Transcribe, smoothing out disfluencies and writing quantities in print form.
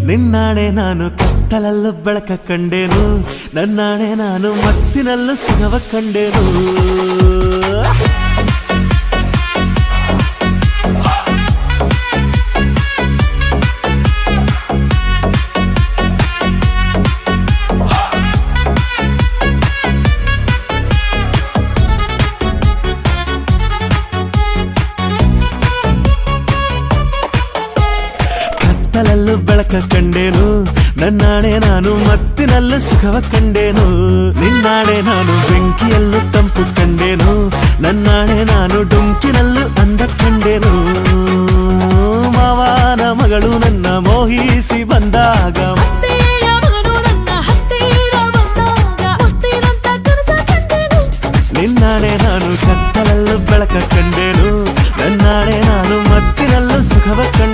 ನಿನ್ನಾಣೆ ನಾನು ಕತ್ತಲಲ್ಲೂ ಬೆಳಕ ಕಂಡೇನು, ನನ್ನಾಣೆ ನಾನು ಮತ್ತಿನಲ್ಲೂ ಸುಖವ ಕಂಡೇನು. ಕತ್ತಲಲ್ಲೂ ಬೆಳಕ ಕಂಡೇನು, ನನ್ನಾಣೆ ನಾನು ಮತ್ತಿನಲ್ಲೂ ಸುಖವ ಕಂಡೇನು. ನಿನ್ನಾಣೆ ನಾನು ಬೆಂಕಿಯಲ್ಲೂ ತಂಪು ಕಂಡೇನು, ನನ್ನಾಣೆ ನಾನು ಡುಂಕಿನಲ್ಲೂ ಅಂದ ಕಂಡೇನು. ಮಾವನ ಮಗಳು ನನ್ನ ಮೋಹಿಸಿ ಬಂದಾಗ, ನಿನ್ನಾಣೆ ನಾನು ಕತ್ತಲಲ್ಲೂ ಬೆಳಕ ಕಂಡೇನು, ನನ್ನಾಣೆ ನಾನು ಮತ್ತಿನಲ್ಲೂ ಸುಖವ ಕಂಡೇನು.